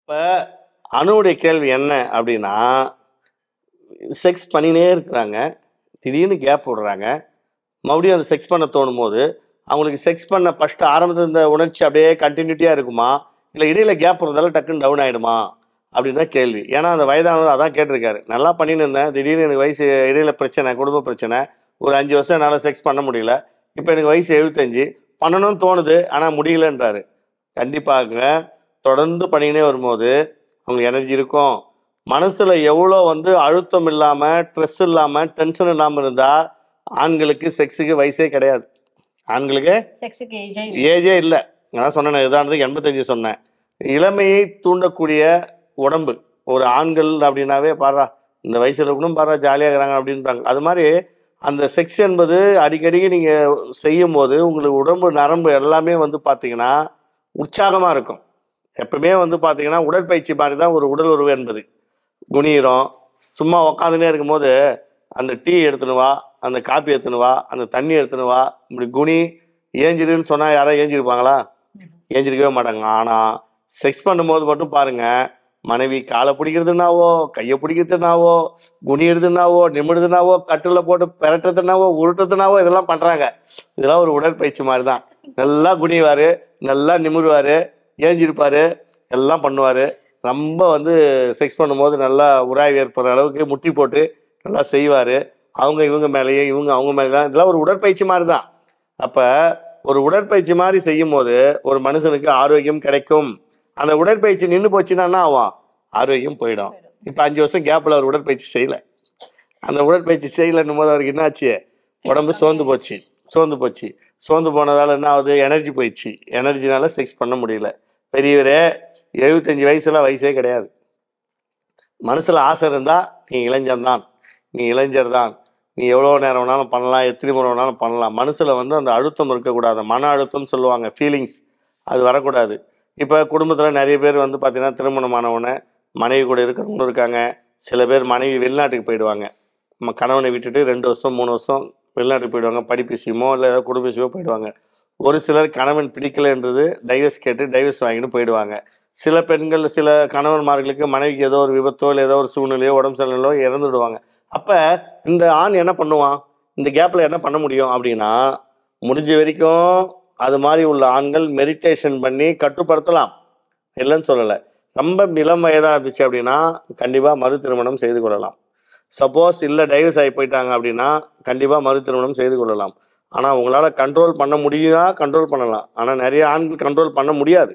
இப்போ அணுவுடைய கேள்வி என்ன அப்படின்னா, செக்ஸ் பண்ணினே இருக்கிறாங்க. திடீர்னு கேப் விடுறாங்க. மறுபடியும் அந்த செக்ஸ் பண்ண தோணும்போது, அவங்களுக்கு செக்ஸ் பண்ண ஃபர்ஸ்ட்டு ஆரம்பத்துல இருந்த உணர்ச்சி அப்படியே கன்டினியூட்டியா இருக்குமா? இல்ல இடையில கேப் விடுறதால டக்குன்னு டவுன் ஆயிடுமா? அப்படின்னு தான் கேள்வி. ஏன்னா அந்த வயதானவர் அதான் கேட்டிருக்காரு. நல்லா பண்ணின்னு இருந்தேன். திடீர்னு எனக்கு வயசு இடையில பிரச்சனை, குடும்ப பிரச்சனை. ஒரு 5 வருஷம் என்னால செக்ஸ் பண்ண முடியல. இப்ப எனக்கு வயசு 75. பண்ணணும்னு தோணுது. ஆனா முடியலன்றாரு. கண்டிப்பாங்க. தொடர்ந்து பண்ணிக்கினே வரும்போது, அவங்களுக்கு எனர்ஜி இருக்கும். மனசுல எவ்வளோ வந்து அழுத்தம் இல்லாம, ஸ்ட்ரெஸ் இல்லாம, டென்ஷன் இல்லாம இருந்தா, ஆண்களுக்கு செக்ஸுக்கு வயசே கிடையாது. ஆண்களுக்கு செக்ஸுக்கு ஏஜே ஏஜே இல்ல. நான் சொன்னேனே உதாரணத்துக்கு 85 சொன்னேன். இளமையை தூண்டக்கூடிய உடம்பு. ஒரு ஆண்கள் அப்படின்னாவே பார்றா, இந்த வயசுல இருக்கணும் பார்றா ஜாலியா இருக்கிறாங்க அப்படின்றாங்க. அது மாரி அந்த செக்ஸ் என்பது அடிக்கடிக்கு நீங்க செய்யும்போது, உங்களுக்கு உடம்பு நரம்பு எல்லாமே வந்து பார்த்தீங்கன்னா, உற்சாகமா இருக்கும். எப்பவுமே வந்து பார்த்தீங்கன்னா, உடற்பயிற்சி மாரி தான் ஒரு உடல் உறவு என்பது. குனியிறோம். சும்மா உக்காந்துனே இருக்கும்போது, அந்த டீ எடுத்துன்னு வா, அந்த காப்பி எடுத்துன்னு வா, அந்த தண்ணி எடுத்துன்னு வா, இப்படி குனி, ஏஞ்சிருன்னு சொன்னா யாராவது ஏஞ்சிருப்பாங்களா? ஏஞ்சிருக்கவே மாட்டாங்க. ஆனா, செக்ஸ் பண்ணும்போது மட்டும் பாருங்க, மனைவி கால பிடிக்கிறதுனாவோ, கைய பிடிக்கிறதுனாவோ, குனியிறதுனாவோ, நிமிர்றதுனாவோ, கட்டில்ல போட்டு பெரட்டுறதுனாவோ, உருட்டுறதுனாவோ இதெல்லாம் பண்றாங்க. இதெல்லாம் ஒரு உடற்பயிற்சி மாரி தான். நல்லா குனிவாரு, நல்லா நிமிருவாரு, ஏஞ்சிருப்பாரு, எல்லாம் பண்ணுவாரு. ரொம்ப வந்து செக்ஸ் பண்ணும்போது நல்லா உராய்வு ஏற்படுற அளவுக்கு முட்டி போட்டு நல்லா செய்வாரு. அவங்க இவங்க மேலேயே, இவங்க அவங்க மேலேயும் இதெல்லாம் ஒரு உடற்பயிற்சி மாரி தான். அப்ப ஒரு உடற்பயிற்சி மாரி செய்யும்போது, ஒரு மனுஷனுக்கு ஆரோக்கியம் கிடைக்கும். அந்த உடற்பயிற்சி நின்னு போச்சுன்னா என்ன ஆகும்? ஆரோக்கியம் போயிடும். இப்ப 5 வருஷம் கேப்ல அவர் உடற்பயிற்சி செய்யல. அந்த உடற்பயிற்சி செய்யலன்னும்போது அவருக்கு என்னாச்சு? உடம்பு சோர்ந்து போச்சு. சோர்ந்து போச்சு. சோர்ந்து போனதால என்ன ஆகுது? எனர்ஜி போயிடுச்சு. எனர்ஜினால செக்ஸ் பண்ண முடியல. பெரியவரே 75 வயசுலாம் வயசே கிடையாது. மனசுல ஆசை இருந்தா நீ இளைஞன் தான். நீ இளைஞர் தான். நீ எவ்வளோ நேரம் வேணாலும் பண்ணலாம். எத்தனை முறை வேணாலும் பண்ணலாம். மனசுல வந்து அந்த அழுத்தம் இருக்கக்கூடாது. மன அழுத்தம்னு சொல்லுவாங்க. ஃபீலிங்ஸ். அது வரக்கூடாது. இப்ப குடும்பத்துல நெறைய பேர் வந்து பார்த்தீங்கன்னா, திருமணமானவுடனே மனைவி கூட இருக்கிறவங்களும் இருக்காங்க. சில பேர் மனைவி வெளிநாட்டுக்கு போயிடுவாங்க. கணவனை விட்டுட்டு 2 வருஷம், 3 வருஷம் வெளிநாட்டுக்கு போயிடுவாங்க. படிப்பு விஷயமோ, இல்ல ஏதோ குடும்ப விஷயமோ போயிடுவாங்க. ஒரு சிலர் கணவன் பிடிக்கலைன்றது டைவர்ஸ் கேட்டு டைவர்ஸ் வாங்கிட்டு போயிடுவாங்க. சில பெண்கள், சில கணவன்மார்களுக்கு மனைவிக்கு ஏதோ ஒரு விபத்தோ, இல்ல ஏதோ ஒரு சூழ்நிலையோ, உடம்பு சரியில்லையோ இறந்துடுவாங்க. அப்ப இந்த ஆண் என்ன பண்ணுவான்? இந்த கேப்ல என்ன பண்ண முடியும் அப்படின்னா, முடிஞ்ச வரைக்கும் அது மாரி உள்ள ஆண்கள் மெடிடேஷன் பண்ணி கட்டுப்படுத்தலாம். இல்லன்னு சொல்லல. ரொம்ப இளம் வயதா இருந்துச்சு அப்படின்னா, கண்டிப்பா மறு திருமணம் செய்து கொள்ளலாம். சப்போஸ் இல்ல டைவர்ஸ் ஆகி போயிட்டாங்க அப்படின்னா, கண்டிப்பா மறு திருமணம் செய்து கொள்ளலாம். ஆனா உங்களால கண்ட்ரோல் பண்ண முடியும்னா கண்ட்ரோல் பண்ணலாம். ஆனா நெறைய ஆண்கள் கண்ட்ரோல் பண்ண முடியாது.